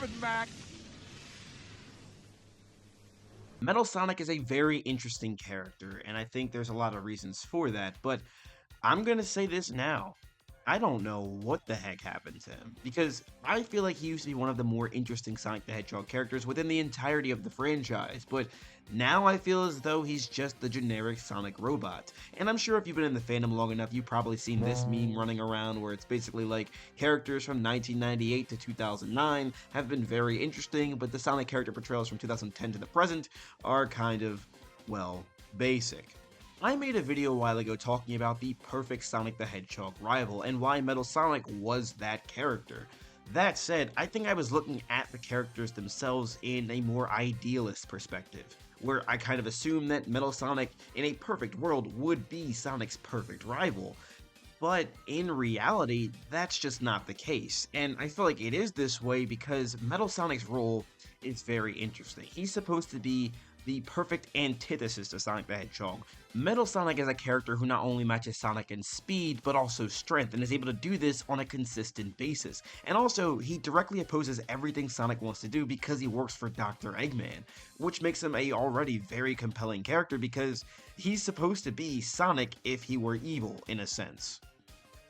coming back. Metal Sonic is a very interesting character, and I think there's a lot of reasons for that, but I'm gonna say this now. I don't know what the heck happened to him, because I feel like he used to be one of the more interesting Sonic the Hedgehog characters within the entirety of the franchise, but now I feel as though he's just the generic Sonic robot. And I'm sure if you've been in the fandom long enough, you've probably seen this meme running around where it's basically like characters from 1998 to 2009 have been very interesting, but the Sonic character portrayals from 2010 to the present are kind of, well, basic. I made a video a while ago talking about the perfect Sonic the Hedgehog rival and why Metal Sonic was that character. That said, I think I was looking at the characters themselves in a more idealist perspective, where I kind of assumed that Metal Sonic in a perfect world would be Sonic's perfect rival. But in reality, that's just not the case, and I feel like it is this way because Metal Sonic's role is very interesting. He's supposed to be the perfect antithesis to Sonic the Hedgehog. Metal Sonic is a character who not only matches Sonic in speed, but also strength, and is able to do this on a consistent basis. And also, he directly opposes everything Sonic wants to do because he works for Dr. Eggman, which makes him a already very compelling character because he's supposed to be Sonic if he were evil, in a sense.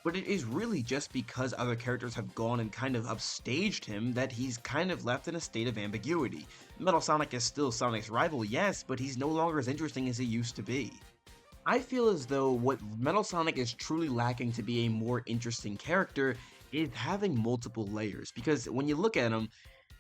But it is really just because other characters have gone and kind of upstaged him that he's kind of left in a state of ambiguity. Metal Sonic is still Sonic's rival, yes, but he's no longer as interesting as he used to be. I feel as though what Metal Sonic is truly lacking to be a more interesting character is having multiple layers, because when you look at him,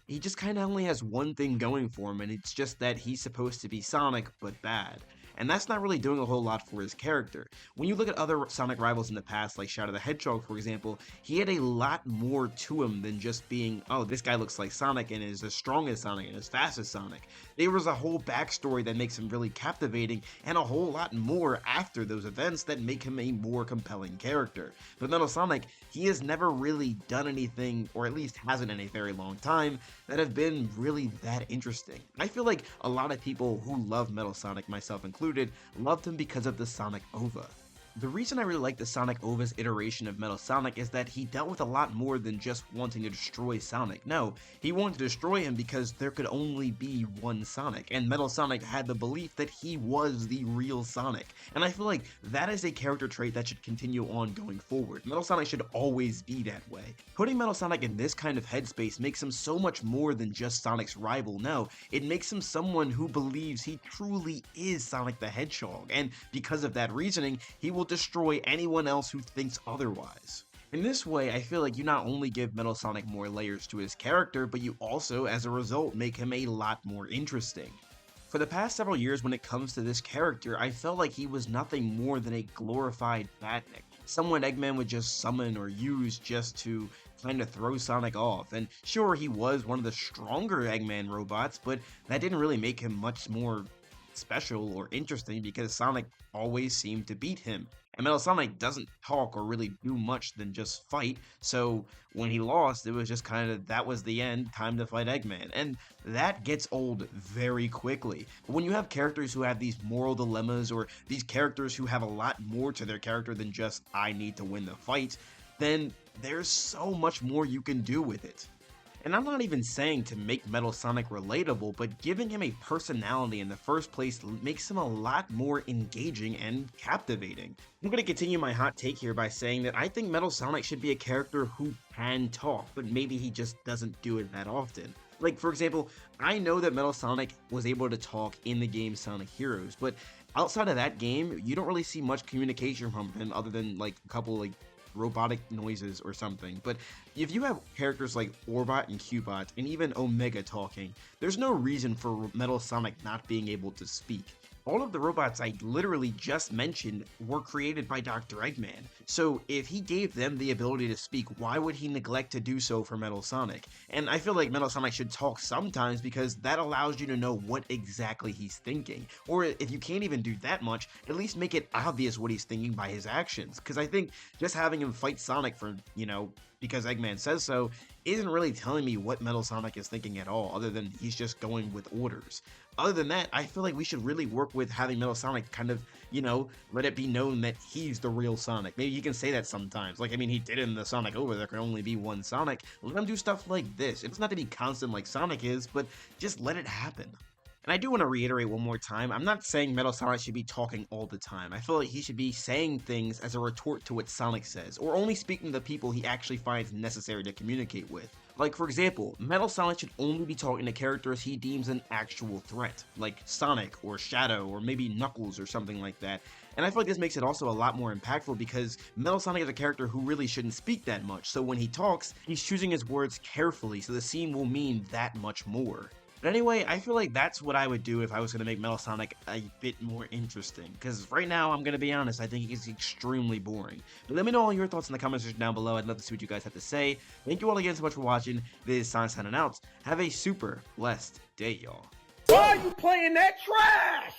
he just kind of only has one thing going for him, and it's just that he's supposed to be Sonic, but bad. And that's not really doing a whole lot for his character. When you look at other Sonic rivals in the past, like Shadow the Hedgehog for example, he had a lot more to him than just being, oh, this guy looks like Sonic and is as strong as Sonic and as fast as Sonic. There was a whole backstory that makes him really captivating, and a whole lot more after those events that make him a more compelling character. But Metal Sonic, he has never really done anything, or at least hasn't in a very long time, that have been really that interesting. I feel like a lot of people who love Metal Sonic, myself included, loved him because of the Sonic OVA. The reason I really like the Sonic OVA's iteration of Metal Sonic is that he dealt with a lot more than just wanting to destroy Sonic. No, he wanted to destroy him because there could only be one Sonic, and Metal Sonic had the belief that he was the real Sonic. And I feel like that is a character trait that should continue on going forward. Metal Sonic should always be that way. Putting Metal Sonic in this kind of headspace makes him so much more than just Sonic's rival. No, it makes him someone who believes he truly is Sonic the Hedgehog, and because of that reasoning, he will destroy anyone else who thinks otherwise. In this way, I feel like you not only give Metal Sonic more layers to his character, but you also, as a result, make him a lot more interesting. For the past several years when it comes to this character, I felt like he was nothing more than a glorified Batnik. Someone Eggman would just summon or use just to kind of throw Sonic off. And sure, he was one of the stronger Eggman robots, but that didn't really make him much more special or interesting because Sonic always seemed to beat him. And Metal Sonic doesn't talk or really do much than just fight, so when he lost, it was just kind of, that was the end, time to fight Eggman. And that gets old very quickly. But when you have characters who have these moral dilemmas, or these characters who have a lot more to their character than just, I need to win the fight, then there's so much more you can do with it. And I'm not even saying to make Metal Sonic relatable, but giving him a personality in the first place makes him a lot more engaging and captivating. I'm going to continue my hot take here by saying that I think Metal Sonic should be a character who can talk, but maybe he just doesn't do it that often. Like, for example, I know that Metal Sonic was able to talk in the game Sonic Heroes, but outside of that game, you don't really see much communication from him other than like a couple like robotic noises or something. But if you have characters like Orbot and Cubot and even Omega talking, there's no reason for Metal Sonic not being able to speak. All of the robots I literally just mentioned were created by Dr. Eggman, so if he gave them the ability to speak, why would he neglect to do so for Metal Sonic? And I feel like Metal Sonic should talk sometimes because that allows you to know what exactly he's thinking. Or if you can't even do that much, at least make it obvious what he's thinking by his actions. Because I think just having him fight Sonic for, because Eggman says so, isn't really telling me what Metal Sonic is thinking at all, other than he's just going with orders. other than that, I feel like we should really work with having Metal Sonic kind of, let it be known that he's the real Sonic. Maybe you can say that sometimes. Like, I mean, he did in the Sonic Over, there can only be one Sonic. Let him do stuff like this. It's not to be constant like Sonic is, but just let it happen. And I do want to reiterate one more time, I'm not saying Metal Sonic should be talking all the time. I feel like he should be saying things as a retort to what Sonic says, or only speaking to the people he actually finds necessary to communicate with. Like, for example, Metal Sonic should only be talking to characters he deems an actual threat, like Sonic or Shadow or maybe Knuckles or something like that. And I feel like this makes it also a lot more impactful because Metal Sonic is a character who really shouldn't speak that much, so when he talks, he's choosing his words carefully so the scene will mean that much more. But anyway, I feel like that's what I would do if I was going to make Metal Sonic a bit more interesting. Because right now, I'm going to be honest, I think he's extremely boring. But let me know all your thoughts in the comment section down below. I'd love to see what you guys have to say. Thank you all again so much for watching. This is Sonic signing out. Have a super blessed day, y'all. Why are you playing that trash?